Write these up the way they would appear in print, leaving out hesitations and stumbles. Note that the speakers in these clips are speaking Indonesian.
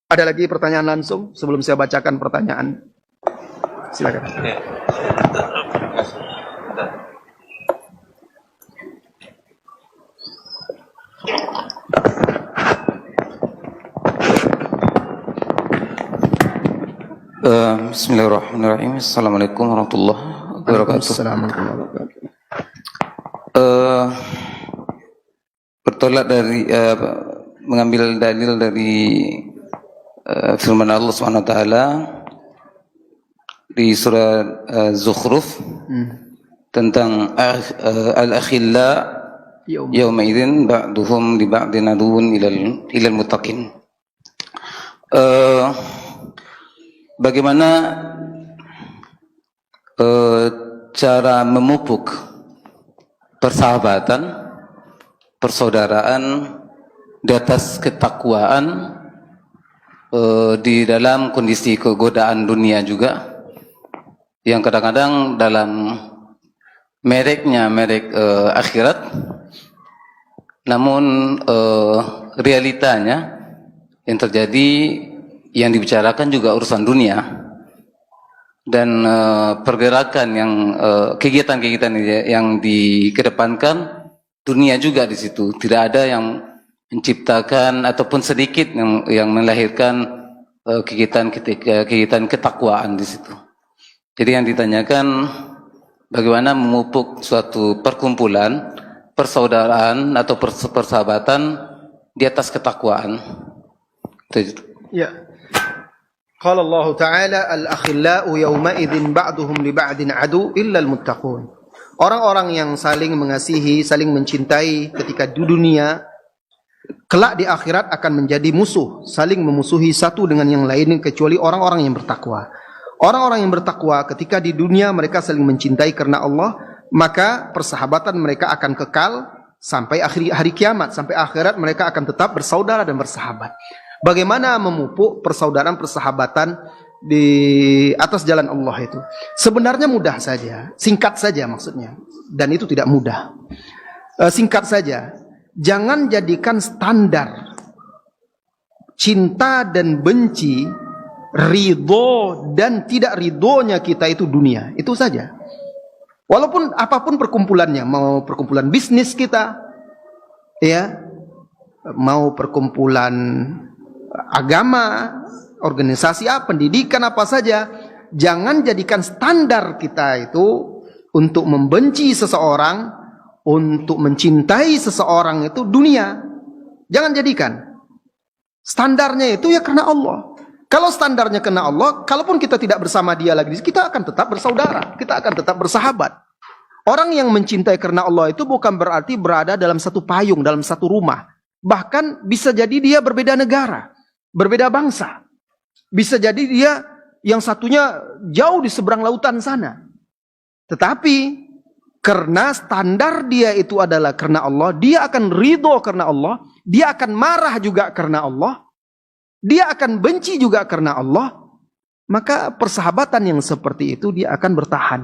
Ada lagi pertanyaan langsung sebelum saya bacakan pertanyaan? Silakan. Bismillahirrahmanirrahim. Assalamualaikum warahmatullahi wabarakatuh. Assalamualaikum warahmatullahi wabarakatuh. Bertolak dari mengambil dalil dari firman Allah Subhanahu wa taala di surah Zukhruf tentang al-akhilla yawma idzin ba'duhum li ba'din aduwwun ilal muttaqin. Bagaimana cara memupuk persahabatan, persaudaraan di atas ketakwaan di dalam kondisi kegodaan dunia juga, yang kadang-kadang dalam merek akhirat, namun realitanya yang terjadi, yang dibicarakan juga urusan dunia, dan pergerakan yang kegiatan-kegiatan yang dikedepankan dunia juga di situ. Tidak ada yang menciptakan ataupun sedikit yang melahirkan kegiatan ketakwaan di situ. Jadi yang ditanyakan, bagaimana memupuk suatu perkumpulan, persaudaraan atau persahabatan di atas ketakwaan. Ya. Qala Allah Ta'ala al-akhillau yawma idzin ba'duhum li ba'din adu illa al-muttaqun. Orang-orang yang saling mengasihi, saling mencintai ketika di dunia, kelak di akhirat akan menjadi musuh, saling memusuhi satu dengan yang lain kecuali orang-orang yang bertakwa. Orang-orang yang bertakwa ketika di dunia mereka saling mencintai karena Allah, maka persahabatan mereka akan kekal sampai akhir hari kiamat, sampai akhirat mereka akan tetap bersaudara dan bersahabat. Bagaimana memupuk persaudaraan persahabatan di atas jalan Allah itu? Sebenarnya mudah saja, singkat saja maksudnya. Dan itu tidak mudah. Singkat saja. Jangan jadikan standar cinta dan benci, ridho dan tidak ridhonya kita itu dunia. Itu saja. Walaupun apapun perkumpulannya, mau perkumpulan bisnis kita, ya, mau perkumpulan agama, organisasi pendidikan apa saja, jangan jadikan standar kita itu untuk membenci seseorang, untuk mencintai seseorang itu dunia. Jangan jadikan. Standarnya itu ya karena Allah. Kalau standarnya karena Allah, kalaupun kita tidak bersama dia lagi, kita akan tetap bersaudara, kita akan tetap bersahabat. Orang yang mencintai karena Allah itu bukan berarti berada dalam satu payung, dalam satu rumah. Bahkan bisa jadi dia berbeda negara, berbeda bangsa. Bisa jadi dia yang satunya jauh di seberang lautan sana. Tetapi karena standar dia itu adalah karena Allah, dia akan ridho karena Allah, dia akan marah juga karena Allah, dia akan benci juga karena Allah, maka persahabatan yang seperti itu dia akan bertahan.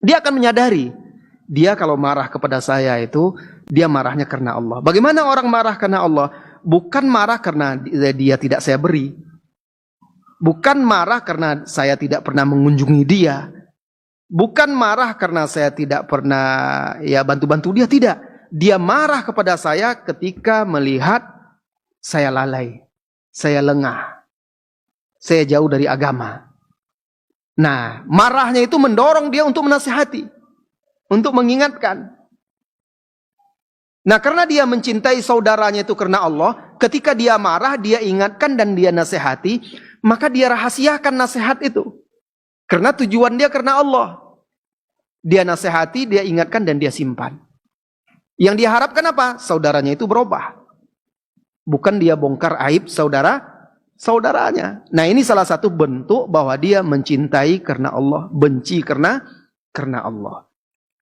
Dia akan menyadari, dia kalau marah kepada saya itu, dia marahnya karena Allah. Bagaimana orang marah karena Allah? Bukan marah karena dia tidak saya beri. Bukan marah karena saya tidak pernah mengunjungi dia. Bukan marah karena saya tidak pernah ya bantu-bantu dia, tidak. Dia marah kepada saya ketika melihat saya lalai, saya lengah, saya jauh dari agama. Nah, marahnya itu mendorong dia untuk menasihati, untuk mengingatkan. Nah, karena dia mencintai saudaranya itu karena Allah, ketika dia marah, dia ingatkan dan dia nasihati, maka dia rahasiakan nasihat itu. Karena tujuan dia karena Allah. Dia nasihati, dia ingatkan dan dia simpan. Yang dia harapkan apa? Saudaranya itu berubah. Bukan dia bongkar aib saudaranya. Nah, ini salah satu bentuk bahwa dia mencintai karena Allah, benci karena Allah.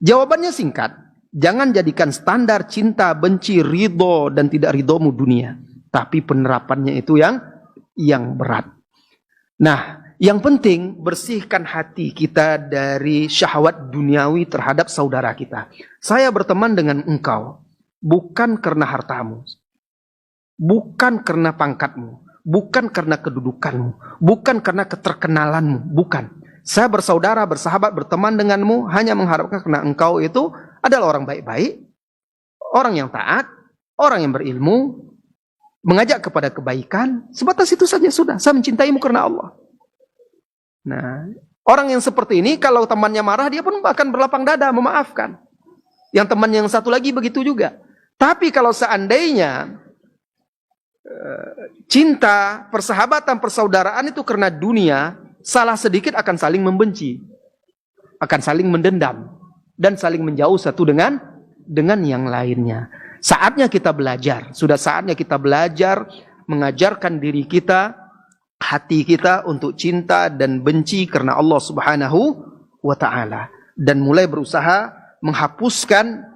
Jawabannya singkat. Jangan jadikan standar cinta, benci, ridho dan tidak ridhomu dunia. Tapi penerapannya itu yang berat. Nah, yang penting bersihkan hati kita dari syahwat duniawi terhadap saudara kita. Saya berteman dengan engkau bukan karena hartamu, bukan karena pangkatmu, bukan karena kedudukanmu, bukan karena keterkenalanmu, bukan. Saya bersaudara, bersahabat, berteman denganmu hanya mengharapkan karena engkau itu adalah orang baik-baik, orang yang taat, orang yang berilmu, mengajak kepada kebaikan. Sebatas itu saja sudah. Saya mencintaimu karena Allah. Nah, orang yang seperti ini kalau temannya marah dia pun akan berlapang dada memaafkan. Yang teman yang satu lagi begitu juga. Tapi kalau seandainya cinta, persahabatan, persaudaraan itu karena dunia, salah sedikit akan saling membenci, akan saling mendendam, dan saling menjauh satu dengan yang lainnya. Saatnya kita belajar, sudah saatnya kita belajar mengajarkan diri kita, hati kita untuk cinta dan benci karena Allah Subhanahu wa Ta'ala, dan mulai berusaha menghapuskan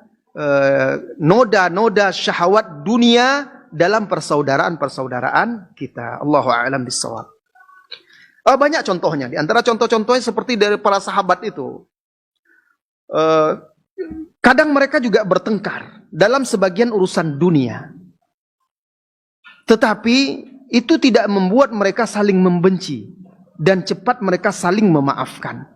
noda-noda syahwat dunia dalam persaudaraan-persaudaraan kita. Allahu a'lam bissawab. Banyak contohnya. Di antara contoh-contohnya seperti dari para sahabat itu. Kadang mereka juga bertengkar dalam sebagian urusan dunia. Tetapi itu tidak membuat mereka saling membenci. Dan cepat mereka saling memaafkan.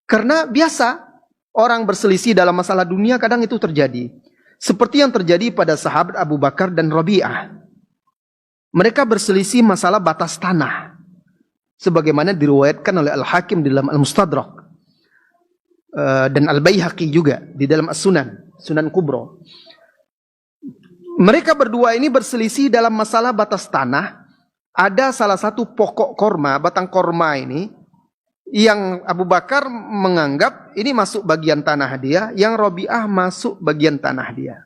Karena biasa orang berselisih dalam masalah dunia kadang itu terjadi. Seperti yang terjadi pada sahabat Abu Bakar dan Rabi'ah. Mereka berselisih masalah batas tanah. Sebagaimana diriwayatkan oleh Al-Hakim di dalam Al-Mustadrak. Dan Al-Baihaqi juga di dalam As-Sunan, Sunan Kubro. Mereka berdua ini berselisih dalam masalah batas tanah. Ada salah satu pokok korma, batang korma ini, yang Abu Bakar menganggap ini masuk bagian tanah dia, yang Rabi'ah masuk bagian tanah dia.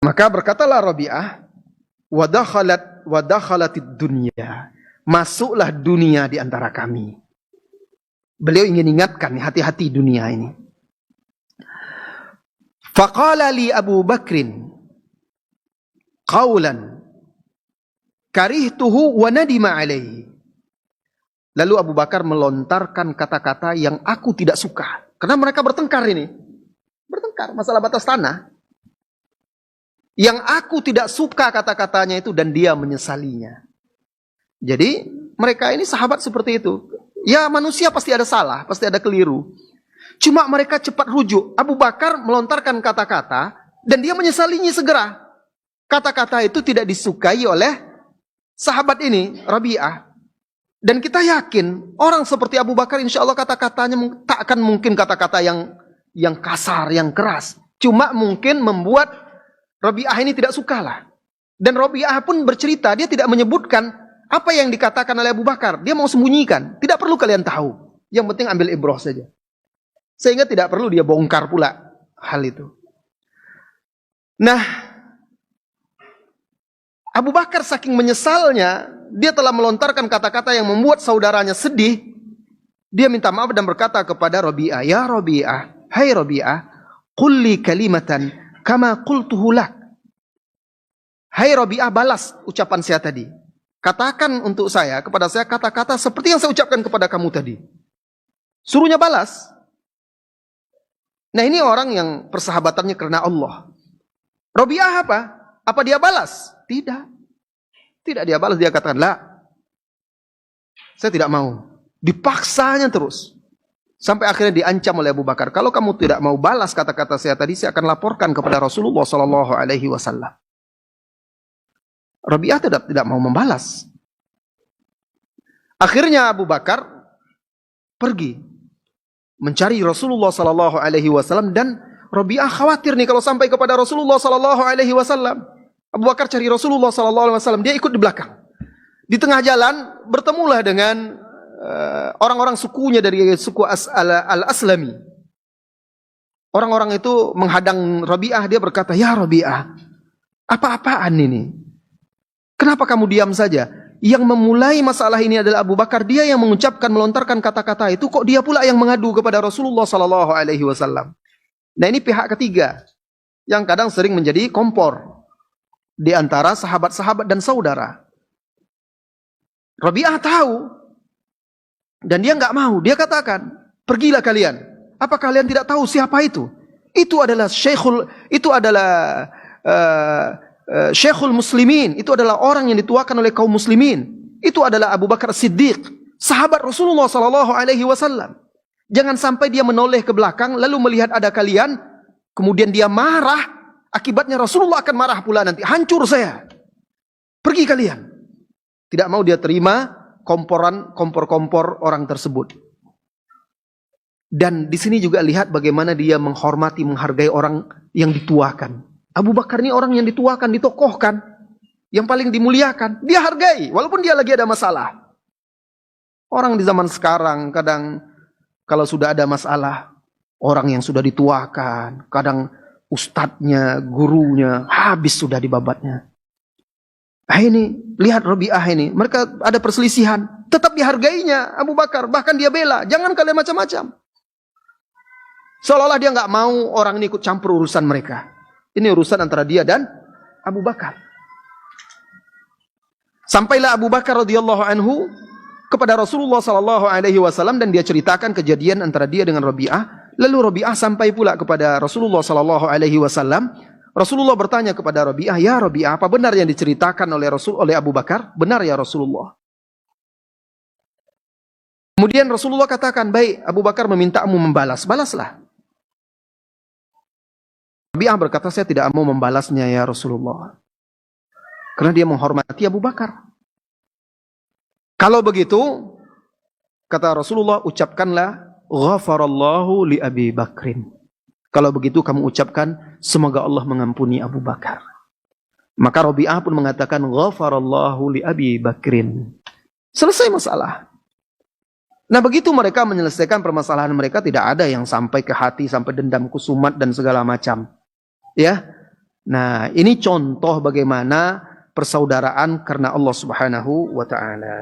Maka berkatalah Rabi'ah, wadakhalatid dunya, masuklah dunia di antara kami. Beliau ingin ingatkan, hati-hati dunia ini. Faqala li Abu Bakrin qawlan karihtuhu wa nadima alaihi. Lalu Abu Bakar melontarkan kata-kata yang aku tidak suka. Karena mereka bertengkar ini. Bertengkar masalah batas tanah. Yang aku tidak suka kata-katanya itu dan dia menyesalinya. Jadi mereka ini sahabat seperti itu. Ya manusia pasti ada salah, pasti ada keliru. Cuma mereka cepat rujuk. Abu Bakar melontarkan kata-kata dan dia menyesalinya segera. Kata-kata itu tidak disukai oleh sahabat ini, Rabi'ah. Dan kita yakin orang seperti Abu Bakar insya Allah kata-katanya tak akan mungkin kata-kata yang kasar, yang keras. Cuma mungkin membuat Rabi'ah ini tidak sukalah. Dan Rabi'ah pun bercerita, dia tidak menyebutkan apa yang dikatakan oleh Abu Bakar. Dia mau sembunyikan. Tidak perlu kalian tahu. Yang penting ambil ibrah saja. Sehingga tidak perlu dia bongkar pula hal itu. Nah, Abu Bakar saking menyesalnya, dia telah melontarkan kata-kata yang membuat saudaranya sedih. Dia minta maaf dan berkata kepada Rabi'ah, "Ya Rabi'ah, hai Rabi'ah, qul li kalimatan kama qultuhu lak." Hai Rabi'ah, balas ucapan saya tadi. Katakan untuk saya, kepada saya kata-kata seperti yang saya ucapkan kepada kamu tadi. Suruhnya balas. Nah, ini orang yang persahabatannya karena Allah. Rabi'ah apa? Apa dia balas? Tidak. Tidak dia balas, dia katakan, "La, saya tidak mau." Dipaksanya terus. Sampai akhirnya diancam oleh Abu Bakar. Kalau kamu tidak mau balas kata-kata saya tadi, saya akan laporkan kepada Rasulullah SAW. Rabi'ah tidak mau membalas. Akhirnya Abu Bakar pergi mencari Rasulullah SAW dan Rabi'ah khawatir nih kalau sampai kepada Rasulullah SAW. Abu Bakar cari Rasulullah SAW, dia ikut di belakang. Di tengah jalan bertemulah dengan orang-orang sukunya dari suku Al-Aslami. Orang-orang itu menghadang Rabi'ah, dia berkata, "Ya Rabi'ah, apa-apaan ini? Kenapa kamu diam saja? Yang memulai masalah ini adalah Abu Bakar, dia yang mengucapkan, melontarkan kata-kata itu, kok dia pula yang mengadu kepada Rasulullah SAW." Nah, ini pihak ketiga yang kadang sering menjadi kompor di antara sahabat-sahabat dan saudara. Rabi'ah tahu dan dia nggak mau. Dia katakan, "Pergilah kalian. Apa kalian tidak tahu siapa itu? Itu adalah Syekhul Muslimin, itu adalah orang yang dituakan oleh kaum muslimin. Itu adalah Abu Bakar Siddiq, sahabat Rasulullah sallallahu alaihi wasallam. Jangan sampai dia menoleh ke belakang lalu melihat ada kalian, kemudian dia marah, akibatnya Rasulullah akan marah pula nanti. Hancur saya. Pergi kalian. Tidak mau dia terima kompor-kompor orang tersebut. Dan di sini juga lihat bagaimana dia menghormati, menghargai orang yang dituakan. Abu Bakar ini orang yang dituakan, ditokohkan, yang paling dimuliakan. Dia hargai, walaupun dia lagi ada masalah. Orang di zaman sekarang kadang kalau sudah ada masalah, orang yang sudah dituakan, kadang ustadznya, gurunya, habis sudah dibabatnya. Ini, lihat Rabi'ah ini, mereka ada perselisihan, tetap dihargainya Abu Bakar, bahkan dia bela, jangan kalian macam-macam. Seolah-olah dia nggak mau orang ini ikut campur urusan mereka. Ini urusan antara dia dan Abu Bakar. Sampailah Abu Bakar radhiyallahu anhu kepada Rasulullah sallallahu alaihi wasallam dan dia ceritakan kejadian antara dia dengan Rabi'ah. Lalu Rabi'ah sampai pula kepada Rasulullah sallallahu alaihi wasallam. Rasulullah bertanya kepada Rabi'ah, "Ya Rabi'ah, apa benar yang diceritakan oleh Abu Bakar?" "Benar ya Rasulullah." Kemudian Rasulullah katakan, "Baik, Abu Bakar memintamu membalas, balaslah." Rabi'ah berkata, "Saya tidak mau membalasnya ya Rasulullah." Karena dia menghormati Abu Bakar. Kalau begitu, kata Rasulullah, ucapkanlah, "Ghafarallahu li Abi Bakrin." Kalau begitu kamu ucapkan, semoga Allah mengampuni Abu Bakar. Maka Rabi'ah pun mengatakan, "Ghafarallahu li Abi Bakrin." Selesai masalah. Nah begitu mereka menyelesaikan permasalahan mereka, tidak ada yang sampai ke hati, sampai dendam, kusumat dan segala macam. Ya, nah ini contoh bagaimana persaudaraan karena Allah Subhanahu wa Ta'ala.